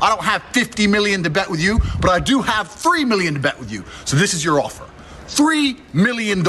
I don't have 50 million to bet with you, but I do have 3 million to bet with you. So this is your offer. $3 million.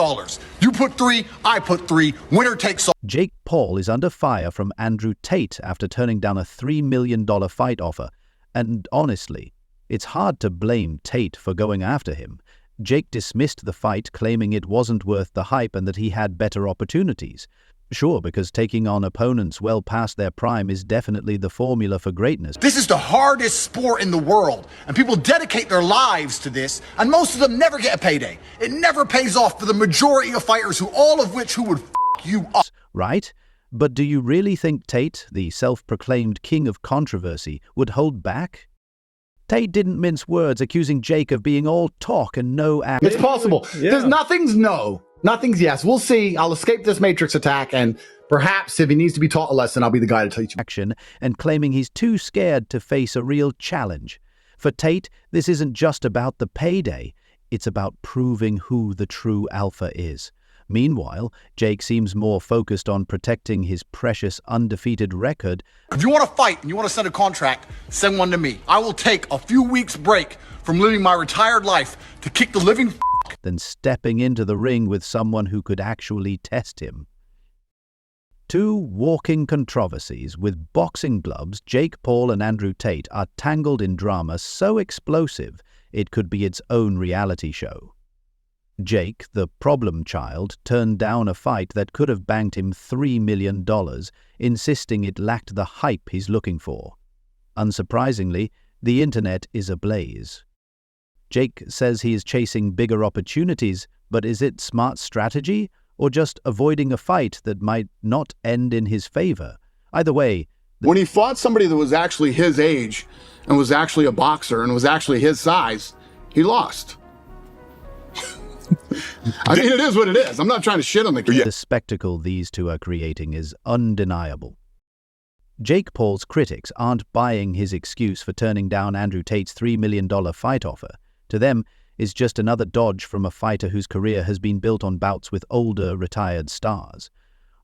You put 3, I put 3. Winner takes all. Jake Paul is under fire from Andrew Tate after turning down a $3 million fight offer. And honestly, it's hard to blame Tate for going after him. Jake dismissed the fight, claiming it wasn't worth the hype and that he had better opportunities. Sure, because taking on opponents well past their prime is definitely the formula for greatness. This is the hardest sport in the world, and people dedicate their lives to this, and most of them never get a payday. It never pays off for the majority of fighters, who would f*** you up. Right? But do you really think Tate, the self-proclaimed king of controversy, would hold back? Tate didn't mince words, accusing Jake of being all talk and no action. It's possible. Yeah. There's nothing's no. Nothing's yes. We'll see. I'll escape this Matrix attack, and perhaps if he needs to be taught a lesson, I'll be the guy to teach him. Action, and claiming he's too scared to face a real challenge. For Tate, this isn't just about the payday. It's about proving who the true alpha is. Meanwhile, Jake seems more focused on protecting his precious undefeated record. If you want to fight and you want to send a contract, send one to me. I will take a few weeks break from living my retired life to kick the living than stepping into the ring with someone who could actually test him. Two walking controversies. With boxing gloves, Jake Paul and Andrew Tate are tangled in drama so explosive it could be its own reality show. Jake, the problem child, turned down a fight that could have banked him $3 million, insisting it lacked the hype he's looking for. Unsurprisingly, the internet is ablaze. Jake says he is chasing bigger opportunities, but is it smart strategy or just avoiding a fight that might not end in his favor? Either way, when he fought somebody that was actually his age and was actually a boxer and was actually his size, he lost. I mean, it is what it is. I'm not trying to shit on the kid. The spectacle these two are creating is undeniable. Jake Paul's critics aren't buying his excuse for turning down Andrew Tate's $3 million fight offer. To them, is just another dodge from a fighter whose career has been built on bouts with older, retired stars.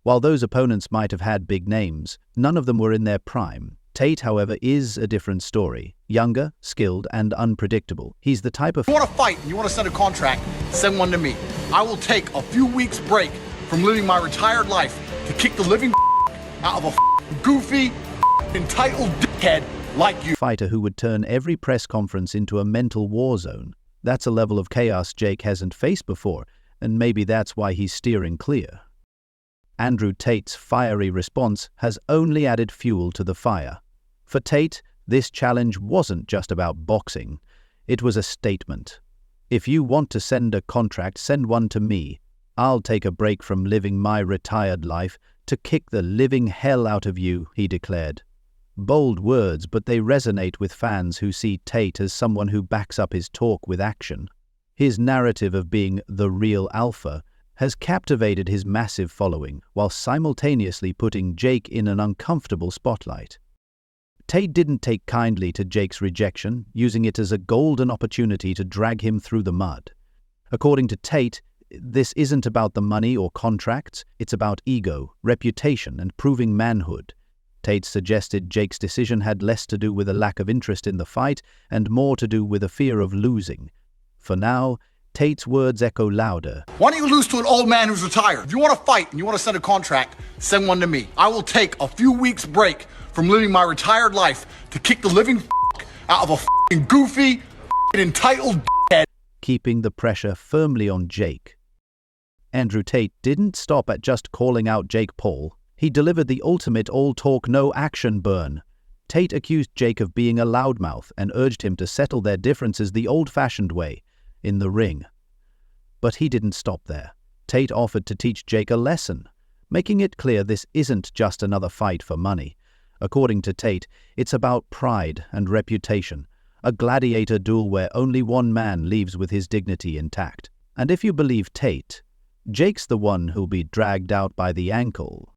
While those opponents might have had big names, none of them were in their prime. Tate, however, is a different story. Younger, skilled, and unpredictable. He's the type of... If you want to fight and you want to send a contract, send one to me. I will take a few weeks break from living my retired life to kick the living out of a goofy, entitled dickhead like you. Fighter who would turn every press conference into a mental war zone. That's a level of chaos Jake hasn't faced before, and maybe that's why he's steering clear. Andrew Tate's fiery response has only added fuel to the fire. For Tate, this challenge wasn't just about boxing. It was a statement. If you want to send a contract, send one to me. I'll take a break from living my retired life to kick the living hell out of you, he declared. Bold words, but they resonate with fans who see Tate as someone who backs up his talk with action. His narrative of being the real alpha has captivated his massive following, while simultaneously putting Jake in an uncomfortable spotlight. Tate didn't take kindly to Jake's rejection, using it as a golden opportunity to drag him through the mud. According to Tate, this isn't about the money or contracts, it's about ego, reputation, and proving manhood. Tate suggested Jake's decision had less to do with a lack of interest in the fight and more to do with a fear of losing. For now, Tate's words echo louder. Why don't you lose to an old man who's retired? If you want to fight and you want to send a contract, send one to me. I will take a few weeks break from living my retired life to kick the living out of a goofy, entitled dickhead. Keeping the pressure firmly on Jake. Andrew Tate didn't stop at just calling out Jake Paul. He delivered the ultimate all-talk, no-action burn. Tate accused Jake of being a loudmouth and urged him to settle their differences the old-fashioned way, in the ring. But he didn't stop there. Tate offered to teach Jake a lesson, making it clear this isn't just another fight for money. According to Tate, it's about pride and reputation, a gladiator duel where only one man leaves with his dignity intact. And if you believe Tate, Jake's the one who'll be dragged out by the ankle.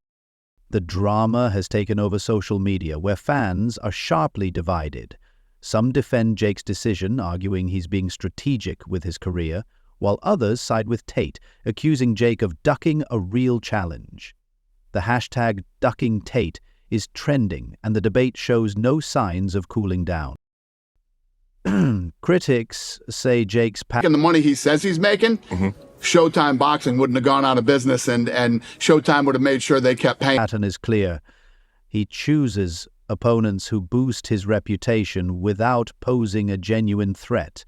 The drama has taken over social media, where fans are sharply divided. Some defend Jake's decision, arguing he's being strategic with his career, while others side with Tate, accusing Jake of ducking a real challenge. The hashtag #DuckingTate is trending, and the debate shows no signs of cooling down. Critics say Jake's And the money he says he's making, Showtime Boxing wouldn't have gone out of business, and Showtime would have made sure they kept paying. pattern is clear. He chooses opponents who boost his reputation without posing a genuine threat.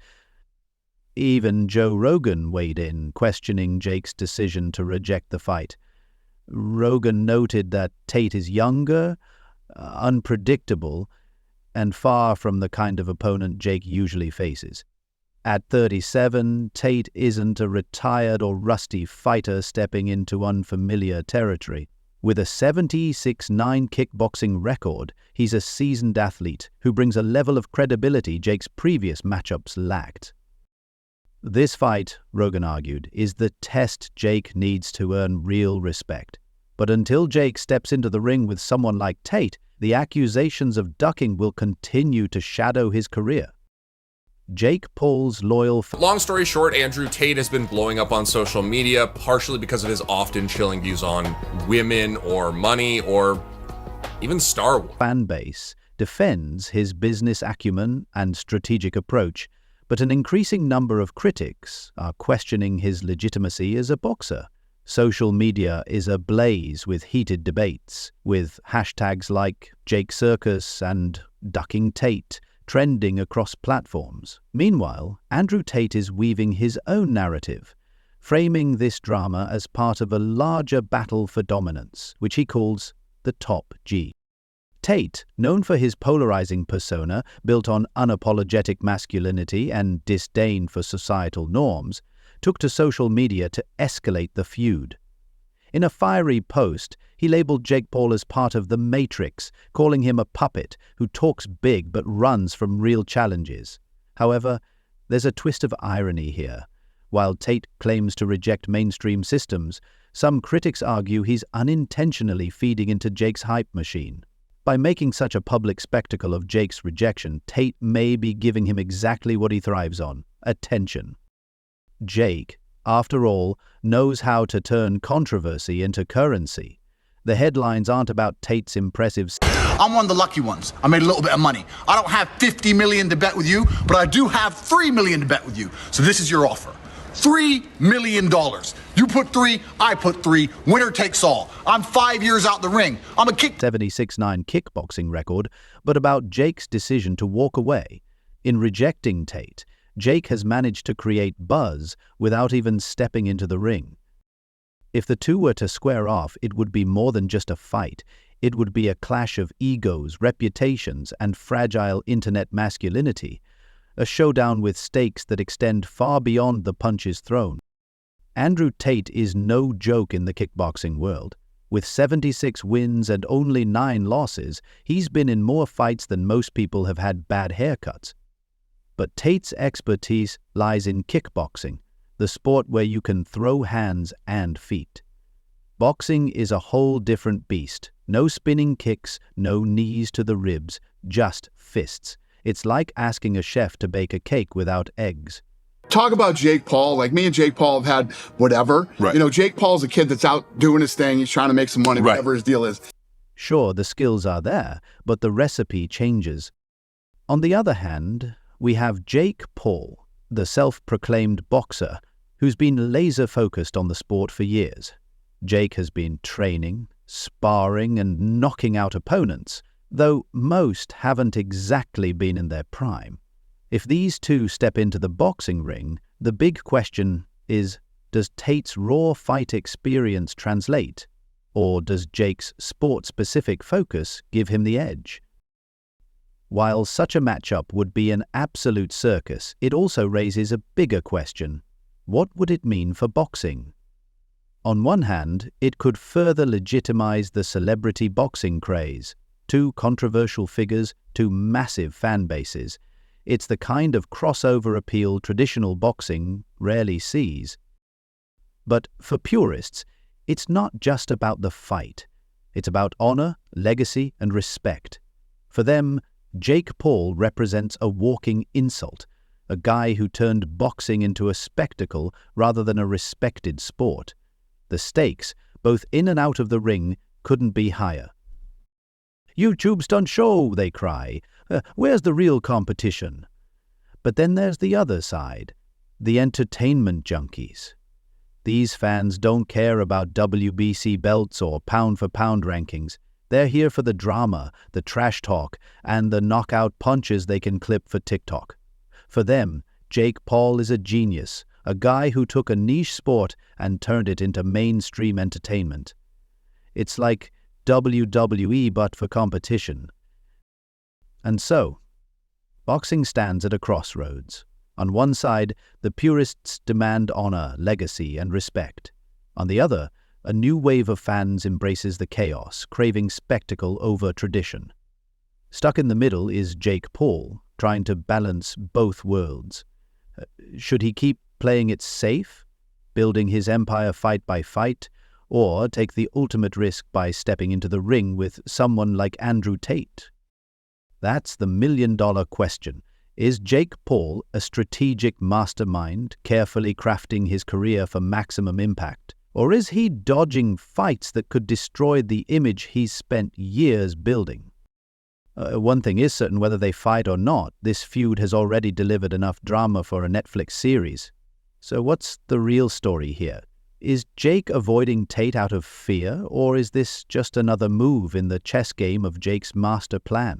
Even Joe Rogan weighed in, questioning Jake's decision to reject the fight. Rogan noted that Tate is younger, unpredictable, and far from the kind of opponent Jake usually faces. At 37, Tate isn't a retired or rusty fighter stepping into unfamiliar territory. With a 76-9 kickboxing record, he's a seasoned athlete who brings a level of credibility Jake's previous matchups lacked. This fight, Rogan argued, is the test Jake needs to earn real respect. But until Jake steps into the ring with someone like Tate, the accusations of ducking will continue to shadow his career. Jake Paul's loyal Long story short, Andrew Tate has been blowing up on social media, partially because of his often chilling views on women or money or even Star Wars. fan base defends his business acumen and strategic approach, but an increasing number of critics are questioning his legitimacy as a boxer. Social media is ablaze with heated debates, with hashtags like Jake Circus and Ducking Tate trending across platforms. Meanwhile, Andrew Tate is weaving his own narrative, framing this drama as part of a larger battle for dominance, which he calls the Top G. Tate, known for his polarizing persona built on unapologetic masculinity and disdain for societal norms, took to social media to escalate the feud. In a fiery post, he labeled Jake Paul as part of the Matrix, calling him a puppet who talks big but runs from real challenges. However, there's a twist of irony here. While Tate claims to reject mainstream systems, some critics argue he's unintentionally feeding into Jake's hype machine. By making such a public spectacle of Jake's rejection, Tate may be giving him exactly what he thrives on: attention. Jake, after all, knows how to turn controversy into currency. The headlines aren't about Tate's impressive... I'm one of the lucky ones. I made a little bit of money. I don't have 50 million to bet with you, but I do have 3 million to bet with you. So this is your offer. $3 million. You put 3, I put 3. Winner takes all. I'm 5 years out the ring. I'm a 76-9 kickboxing record, but about Jake's decision to walk away. In rejecting Tate, Jake has managed to create buzz without even stepping into the ring. If the two were to square off, it would be more than just a fight. It would be a clash of egos, reputations, and fragile internet masculinity. A showdown with stakes that extend far beyond the punches thrown. Andrew Tate is no joke in the kickboxing world. With 76 wins and only 9 losses, he's been in more fights than most people have had bad haircuts. But Tate's expertise lies in kickboxing, the sport where you can throw hands and feet. Boxing is a whole different beast. No spinning kicks, no knees to the ribs, just fists. It's like asking a chef to bake a cake without eggs. Talk about Jake Paul. Like, me and Jake Paul have had whatever. Right. You know, Jake Paul's a kid that's out doing his thing. He's trying to make some money, Right. whatever his deal is. Sure, the skills are there, but the recipe changes. On the other hand, we have Jake Paul, the self-proclaimed boxer, who's been laser-focused on the sport for years. Jake has been training, sparring, and knocking out opponents, though most haven't exactly been in their prime. If these two step into the boxing ring, the big question is, does Tate's raw fight experience translate, or does Jake's sport-specific focus give him the edge? While such a matchup would be an absolute circus, it also raises a bigger question. What would it mean for boxing? On one hand, it could further legitimize the celebrity boxing craze. 2 controversial figures, 2 massive fan bases. It's the kind of crossover appeal traditional boxing rarely sees. But for purists, it's not just about the fight. It's about honor, legacy, and respect. For them, Jake Paul represents a walking insult, a guy who turned boxing into a spectacle rather than a respected sport. The stakes, both in and out of the ring, couldn't be higher. YouTube's done show, they cry. Where's the real competition? But then there's the other side, the entertainment junkies. These fans don't care about WBC belts or pound-for-pound rankings. They're here for the drama, the trash talk, and the knockout punches they can clip for TikTok. For them, Jake Paul is a genius, a guy who took a niche sport and turned it into mainstream entertainment. It's like WWE but for competition. And so, boxing stands at a crossroads. On one side, the purists demand honor, legacy, and respect. On the other, a new wave of fans embraces the chaos, craving spectacle over tradition. Stuck in the middle is Jake Paul, trying to balance both worlds. Should he keep playing it safe, building his empire fight by fight, or take the ultimate risk by stepping into the ring with someone like Andrew Tate? That's the million-dollar question. Is Jake Paul a strategic mastermind, carefully crafting his career for maximum impact? Or is he dodging fights that could destroy the image he's spent years building? One thing is certain, whether they fight or not, this feud has already delivered enough drama for a Netflix series. So what's the real story here? Is Jake avoiding Tate out of fear, or is this just another move in the chess game of Jake's master plan?